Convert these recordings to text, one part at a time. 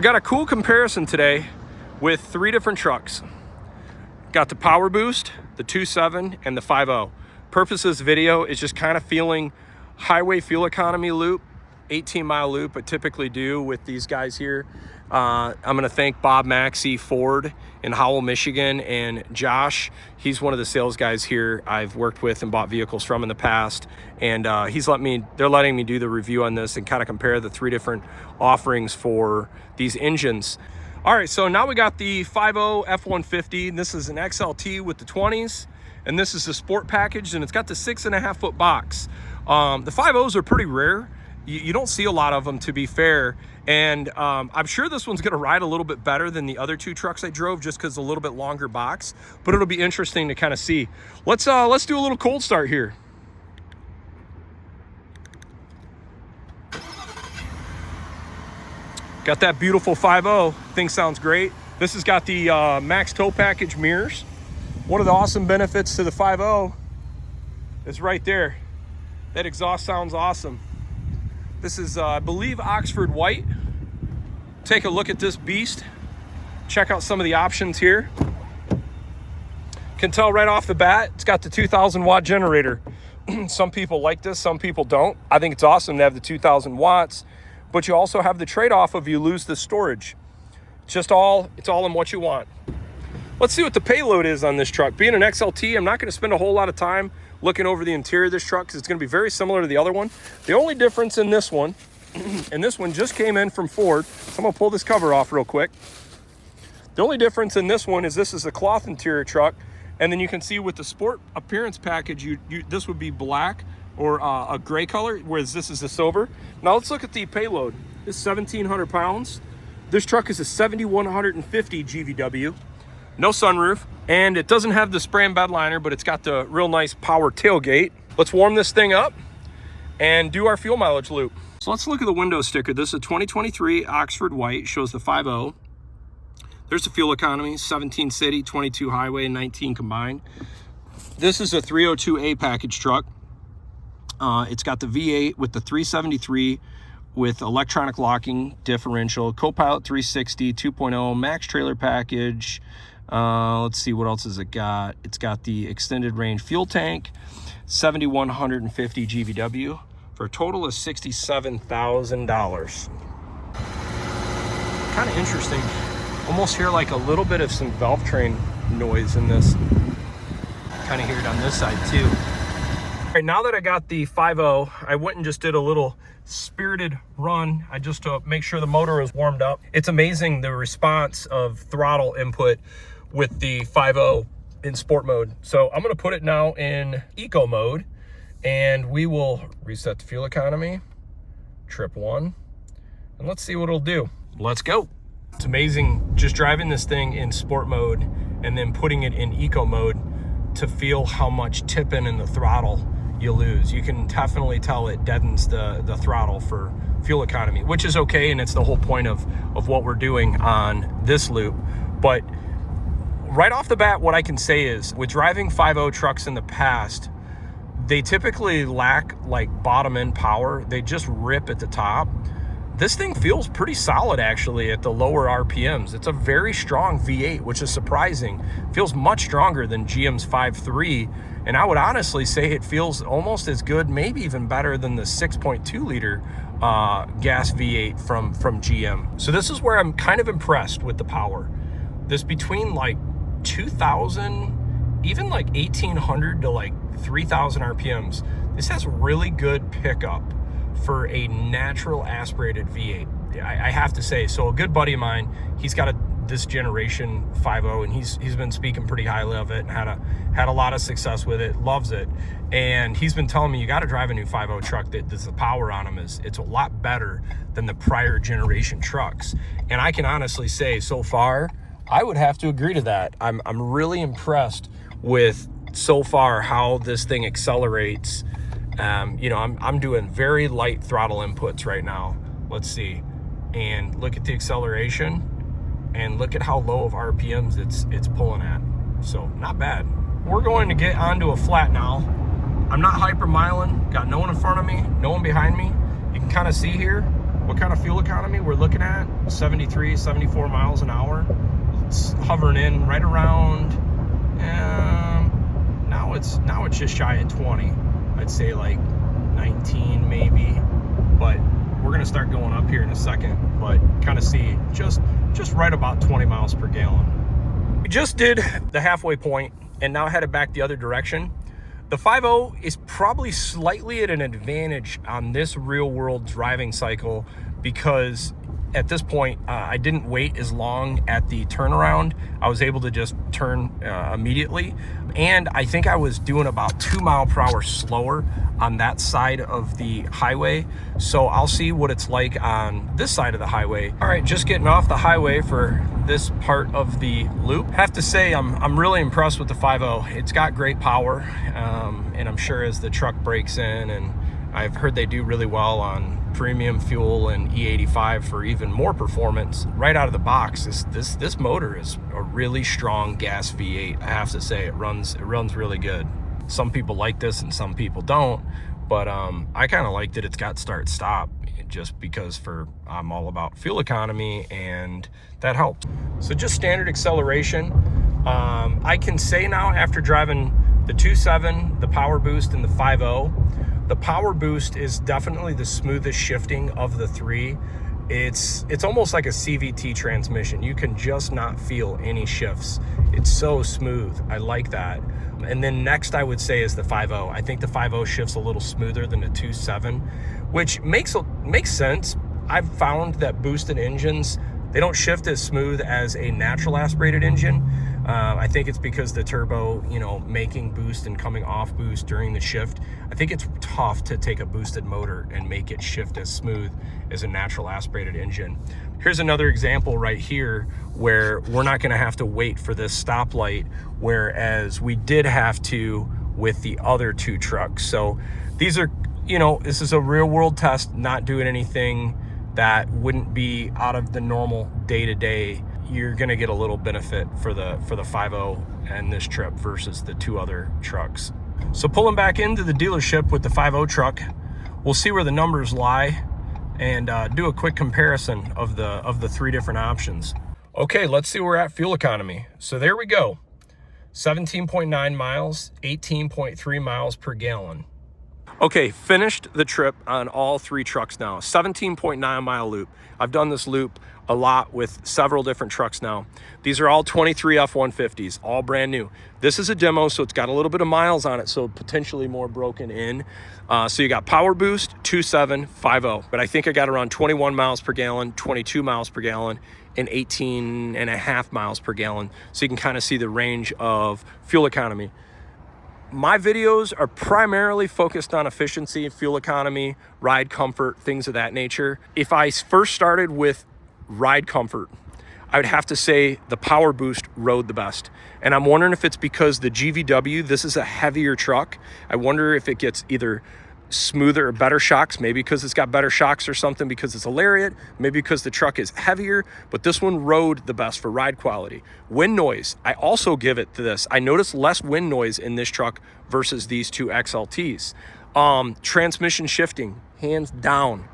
I got a cool comparison today with 3 different trucks. Got the Powerboost, the 2.7, and the 5.0. Purpose of this video is just kind of feeling highway fuel economy loop, 18-mile loop I typically do with these guys here. I'm going to thank Bob Maxxey Ford in Howell, Michigan, and Josh. He's one of the sales guys here I've worked with and bought vehicles from in the past. And they're letting me do the review on this and kind of compare the 3 different offerings for these engines. All right, so now we got the 5.0 F-150. This is an XLT with the 20s, and this is the sport package, and it's got the 6.5-foot box. The 5.0s are pretty rare. You don't see a lot of them, to be fair, and I'm sure this one's going to ride a little bit better than the other 2 trucks I drove just because it's a little bit longer box, but it'll be interesting to kind of see. Let's do a little cold start here. Got that beautiful 5.0. Thing sounds great. This has got the max tow package mirrors. One of the awesome benefits to the 5.0 is right there. That exhaust sounds awesome. This is, I believe, Oxford white. Take a look at this beast. Check out some of the options here. Can tell right off the bat, it's got the 2,000 watt generator. Some people like this, some people don't. I think it's awesome to have the 2,000 watts, but you also have the trade-off of you lose the storage. It's all in what you want. Let's see what the payload is on this truck. Being an XLT, I'm not going to spend a whole lot of time looking over the interior of this truck because it's going to be very similar to the other one. The only difference in this one, and this one just came in from Ford, so I'm going to pull this cover off real quick. The only difference in this one is this is a cloth interior truck, and then you can see with the sport appearance package, this would be black or a gray color, whereas this is a silver. Now let's look at the payload. This is 1,700 pounds. This truck is a 7,150 GVW. No sunroof, and it doesn't have the spray and bed liner, but it's got the real nice power tailgate. Let's warm this thing up and do our fuel mileage loop. So let's look at the window sticker. This is a 2023 Oxford white, shows the 5.0. There's the fuel economy, 17 city, 22 highway, 19 combined. This is a 302A package truck. It's got the V8 with the 373 with electronic locking differential, Copilot 360, 2.0, max trailer package. Let's see, what else has it got? It's got the extended range fuel tank, 7,150 GVW for a total of $67,000. Kind of interesting. Almost hear like a little bit of some valve train noise in this. Kind of hear it on this side too. All right, now that I got the 5.0, I went and just did a little spirited run. I just to make sure the motor is warmed up. It's amazing the response of throttle input with the 5.0 in sport mode. So I'm going to put it now in eco mode, and we will reset the fuel economy, trip 1, and let's see what it'll do. Let's go. It's amazing just driving this thing in sport mode and then putting it in eco mode to feel how much tipping in the throttle you lose. You can definitely tell it deadens the throttle for fuel economy, which is okay, and it's the whole point of what we're doing on this loop. But right off the bat, what I can say is, with driving 5.0 trucks in the past, they typically lack like bottom end power. They just rip at the top. This thing feels pretty solid actually at the lower RPMs. It's a very strong V8, which is surprising. It feels much stronger than GM's 5.3, and I would honestly say it feels almost as good, maybe even better than the 6.2 liter gas V8 from GM. So this is where I'm kind of impressed with the power. This between like 2,000, even like 1,800 to like 3,000 RPMs, this has really good pickup for a natural aspirated V8. I have to say. So a good buddy of mine, he's got this generation 5.0, and he's been speaking pretty highly of it and had a lot of success with it, loves it. And he's been telling me, you got to drive a new 5.0 truck that the power on them it's a lot better than the prior generation trucks. And I can honestly say, so far, I would have to agree to that. I'm really impressed with so far how this thing accelerates. I'm doing very light throttle inputs right now. Let's see, and look at the acceleration, and look at how low of RPMs it's pulling at. So not bad. We're going to get onto a flat now. I'm not hypermiling. Got no one in front of me, no one behind me. You can kind of see here what kind of fuel economy we're looking at, 73, 74 miles an hour. It's hovering in right around, now it's just shy of 20. I'd say like 19 maybe, but we're gonna start going up here in a second, but kind of see just right about 20 miles per gallon. We just did the halfway point and now headed back the other direction. The 5.0 is probably slightly at an advantage on this real world driving cycle because at this point, I didn't wait as long at the turnaround. I was able to just turn immediately. And I think I was doing about 2 miles per hour slower on that side of the highway. So I'll see what it's like on this side of the highway. All right, just getting off the highway for this part of the loop. Have to say, I'm really impressed with the 5.0. It's got great power. And I'm sure as the truck breaks in, and I've heard they do really well on premium fuel and E85 for even more performance right out of the box. This motor is a really strong gas V8. I have to say, it runs really good. Some people like this and some people don't, but I kind of like that it's got start stop, just because I'm all about fuel economy and that helps. So just standard acceleration. I can say now, after driving the 2.7, the Powerboost, and the 5.0, the Powerboost is definitely the smoothest shifting of the three. It's almost like a CVT transmission. You can just not feel any shifts. It's so smooth. I like that. And then next I would say is the 5.0. I think the 5.0 shifts a little smoother than the 2.7, which makes sense. I've found that boosted engines, they don't shift as smooth as a natural aspirated engine. I think it's because the turbo, making boost and coming off boost during the shift. I think it's tough to take a boosted motor and make it shift as smooth as a natural aspirated engine. Here's another example right here where we're not going to have to wait for this stoplight, whereas we did have to with the other two trucks. So these are, this is a real world test, not doing anything that wouldn't be out of the normal day-to-day. You're gonna get a little benefit for the 5.0 and this trip versus the two other trucks. So pulling back into the dealership with the 5.0 truck, we'll see where the numbers lie and do a quick comparison of the three different options. Okay, let's see where we're at fuel economy. So there we go. 17.9 miles, 18.3 miles per gallon. Okay, finished the trip on all three trucks now. 17.9 mile loop. I've done this loop a lot with several different trucks now. These are all 23 F-150s, all brand new. This is a demo, so it's got a little bit of miles on it, so potentially more broken in. So you got Powerboost, 2.7, 5.0, but I think I got around 21 miles per gallon, 22 miles per gallon, and 18.5 miles per gallon. So you can kind of see the range of fuel economy. My videos are primarily focused on efficiency, fuel economy, ride comfort, things of that nature. If I first started with ride comfort, I would have to say the Powerboost rode the best. And I'm wondering if it's because the GVW, this is a heavier truck. I wonder if it gets either smoother or better shocks, maybe because it's got better shocks or something, because it's a Lariat, maybe because the truck is heavier, but this one rode the best for ride quality. Wind noise, I also give it to this. I noticed less wind noise in this truck versus these two XLTs. Transmission shifting, hands down.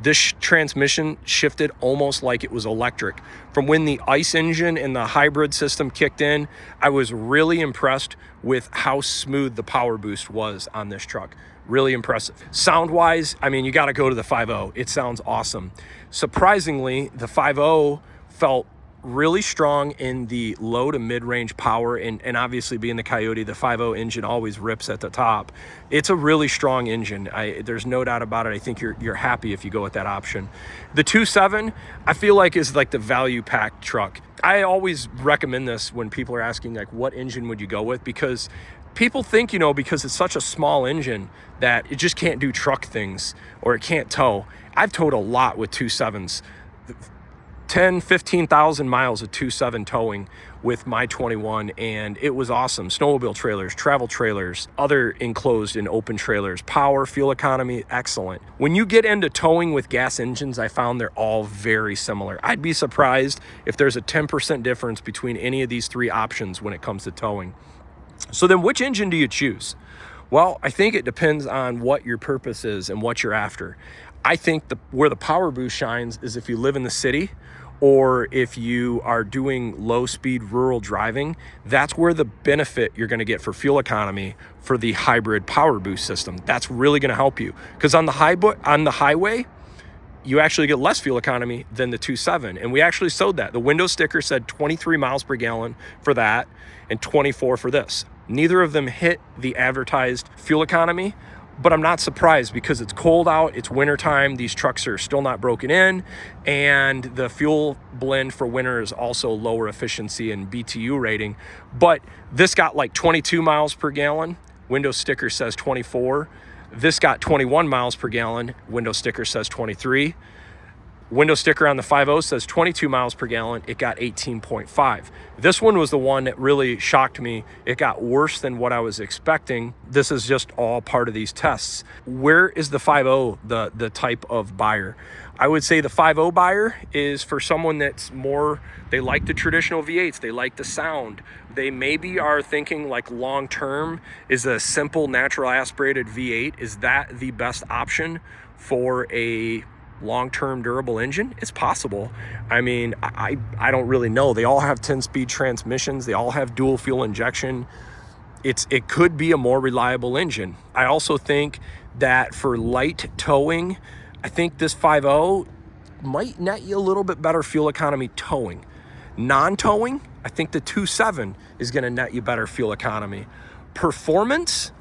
This transmission shifted almost like it was electric. From when the ICE engine and the hybrid system kicked in, I was really impressed with how smooth the Powerboost was on this truck. Really impressive. Sound-wise, I mean, you got to go to the 5.0. It sounds awesome. Surprisingly, the 5.0 felt really strong in the low to mid-range power, and obviously being the Coyote, the 5.0 engine always rips at the top. It's a really strong engine. There's no doubt about it. I think you're happy if you go with that option. The 2.7, I feel like is like the value pack truck. I always recommend this when people are asking like, what engine would you go with? Because people think, because it's such a small engine that it just can't do truck things or it can't tow. I've towed a lot with 2.7s. 15,000 miles of 2.7 towing with my 21, and it was awesome. Snowmobile trailers, travel trailers, other enclosed and open trailers, power, fuel economy, excellent. When you get into towing with gas engines, I found they're all very similar. I'd be surprised if there's a 10% difference between any of these three options when it comes to towing. So then which engine do you choose? Well, I think it depends on what your purpose is and what you're after. I think where the Powerboost shines is if you live in the city or if you are doing low speed rural driving. That's where the benefit you're going to get for fuel economy for the hybrid Powerboost system. That's really going to help you, because on the highway, you actually get less fuel economy than the 2.7. And we actually showed that. The window sticker said 23 miles per gallon for that and 24 for this. Neither of them hit the advertised fuel economy, but I'm not surprised because it's cold out, it's wintertime, these trucks are still not broken in, and the fuel blend for winter is also lower efficiency and BTU rating. But this got like 22 miles per gallon, window sticker says 24. This got 21 miles per gallon, window sticker says 23. Window sticker on the 5.0 says 22 miles per gallon, it got 18.5. This one was the one that really shocked me. It got worse than what I was expecting. This is just all part of these tests. Where is the 5.0 the type of buyer? I would say the 5.0 buyer is for someone that's more, they like the traditional V8s, they like the sound. They maybe are thinking like long term, is a simple natural aspirated V8, is that the best option for a long-term durable engine? It's possible. I mean, I don't really know. They all have 10-speed transmissions. They all have dual fuel injection. It could be a more reliable engine. I also think that for light towing, I think this 5.0 might net you a little bit better fuel economy towing. Non-towing, I think the 2.7 is going to net you better fuel economy. Performance,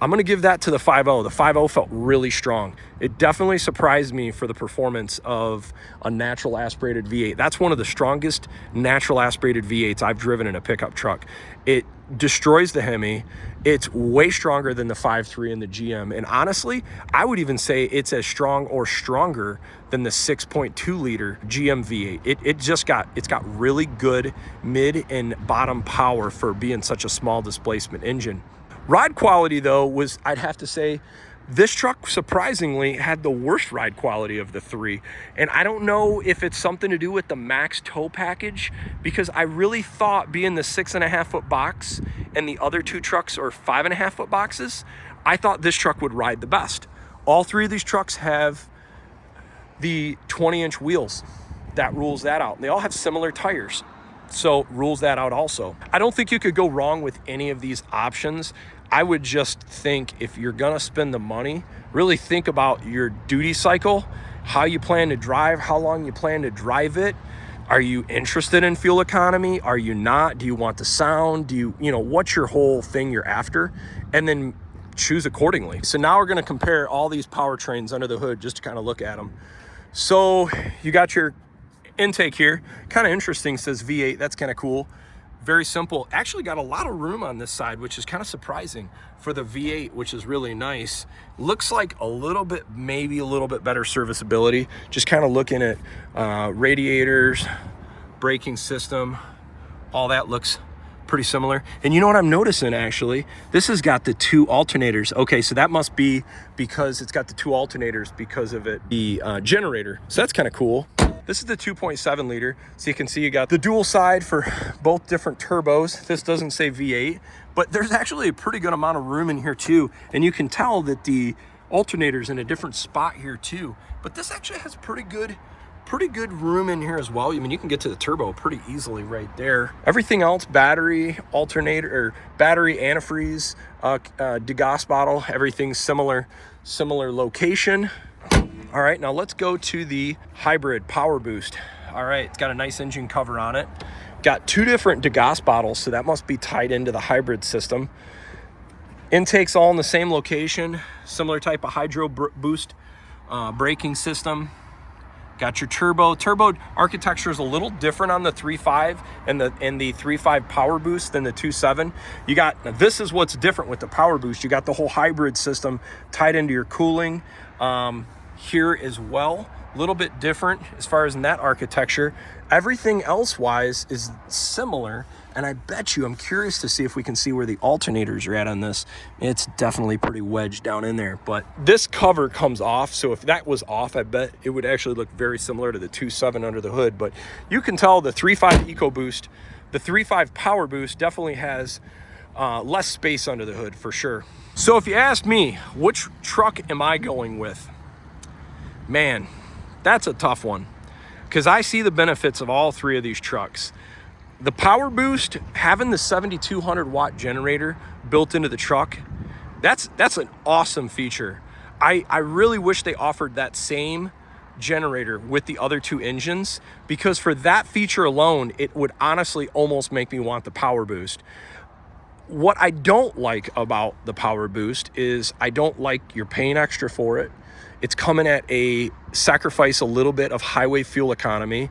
I'm going to give that to the 5.0. The 5.0 felt really strong. It definitely surprised me for the performance of a natural aspirated V8. That's one of the strongest natural aspirated V8s I've driven in a pickup truck. It destroys the Hemi. It's way stronger than the 5.3 and the GM. And honestly, I would even say it's as strong or stronger than the 6.2 liter GM V8. It's got really good mid and bottom power for being such a small displacement engine. Ride quality, though, was, I'd have to say, this truck surprisingly had the worst ride quality of the three. And I don't know if it's something to do with the max tow package, because I really thought being the 6.5 foot box and the other two trucks are 5.5 foot boxes, I thought this truck would ride the best. All three of these trucks have the 20-inch wheels. That rules that out. And they all have similar tires, so rules that out also. I don't think you could go wrong with any of these options. I would just think, if you're gonna spend the money, really think about your duty cycle, how you plan to drive, how long you plan to drive it. Are you interested in fuel economy? Are you not? Do you want the sound? Do you know, what's your whole thing you're after? And then choose accordingly. So now we're gonna compare all these powertrains under the hood just to kind of look at them. So you got your intake here, kind of interesting, says V8, that's kind of cool. Very simple. Actually got a lot of room on this side, which is kind of surprising for the V8, which is really nice. Looks like maybe a little bit better serviceability. Just kind of looking at radiators, braking system, all that looks pretty similar. And you know what I'm noticing, actually? This has got the two alternators. Okay, so that must be because it's got the two alternators because of the generator. So that's kind of cool. This is the 2.7 liter. So you can see you got the dual side for both different turbos. This doesn't say V8, but there's actually a pretty good amount of room in here too. And you can tell that the alternator's in a different spot here too. But this actually has pretty good room in here as well. I mean, you can get to the turbo pretty easily right there. Everything else, battery, alternator, or battery, antifreeze, degas bottle, everything's similar location. All right, now let's go to the hybrid Powerboost. All right, it's got a nice engine cover on it. Got two different degas bottles, so that must be tied into the hybrid system. Intakes all in the same location, similar type of hydro boost braking system. Got your turbo. Turbo architecture is a little different on the 3.5 and the 3.5 Powerboost than the 2.7. You got, this is what's different with the Powerboost. You got the whole hybrid system tied into your cooling here as well. A little bit different as far as in that architecture. Everything else wise is similar. And I bet you, I'm curious to see if we can see where the alternators are at on this. It's definitely pretty wedged down in there, but this cover comes off. So if that was off, I bet it would actually look very similar to the 2.7 under the hood. But you can tell the 3.5 Ecoboost, the 3.5 Powerboost definitely has less space under the hood for sure. So if you ask me, which truck am I going with? Man, that's a tough one, because I see the benefits of all three of these trucks. The Powerboost, having the 7,200 watt generator built into the truck, that's an awesome feature. I really wish they offered that same generator with the other two engines, because for that feature alone, it would honestly almost make me want the Powerboost. What I don't like about the Powerboost is I don't like you're paying extra for it. It's coming at a sacrifice a little bit of highway fuel economy.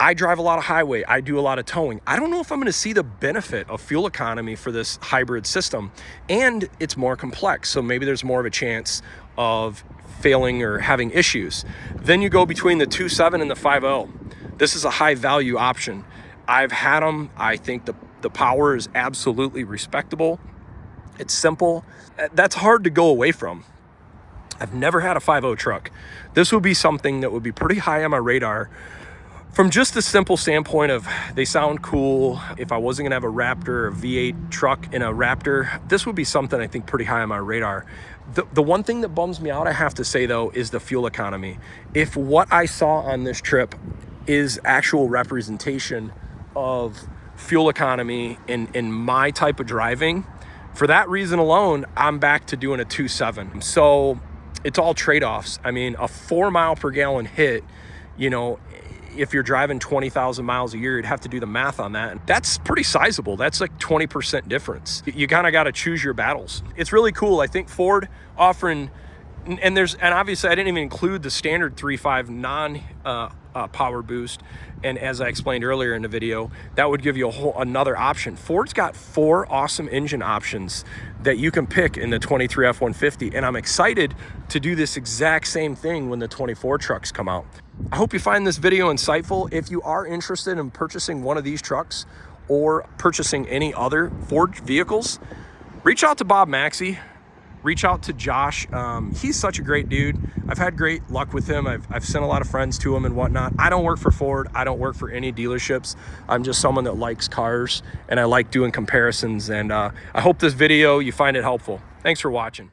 I drive a lot of highway. I do a lot of towing. I don't know if I'm going to see the benefit of fuel economy for this hybrid system, and it's more complex. So maybe there's more of a chance of failing or having issues. Then you go between the 2.7 and the 5.0. This is a high value option. I've had them. I think the power is absolutely respectable. It's simple. That's hard to go away from. I've never had a 5.0 truck. This would be something that would be pretty high on my radar from just the simple standpoint of they sound cool. If I wasn't gonna have a Raptor or a V8 truck in a Raptor, this would be something I think pretty high on my radar. The one thing that bums me out, I have to say though, is the fuel economy. If what I saw on this trip is actual representation of fuel economy in my type of driving, for that reason alone, I'm back to doing a 2.7. So it's all trade-offs. I mean, a 4 mile per gallon hit, you know, if you're driving 20,000 miles a year, you'd have to do the math on that. That's pretty sizable. That's like 20% difference. You kind of got to choose your battles. It's really cool. I think Ford offering, and obviously I didn't even include the standard 3.5 non power boost. And as I explained earlier in the video, that would give you another option. Ford's got 4 awesome engine options that you can pick in the 23 F-150. And I'm excited to do this exact same thing when the 24 trucks come out. I hope you find this video insightful. If you are interested in purchasing one of these trucks or purchasing any other Ford vehicles, reach out to Bob Maxxey. Reach out to Josh. He's such a great dude. I've had great luck with him. I've sent a lot of friends to him and whatnot. I don't work for Ford. I don't work for any dealerships. I'm just someone that likes cars and I like doing comparisons. And I hope this video, you find it helpful. Thanks for watching.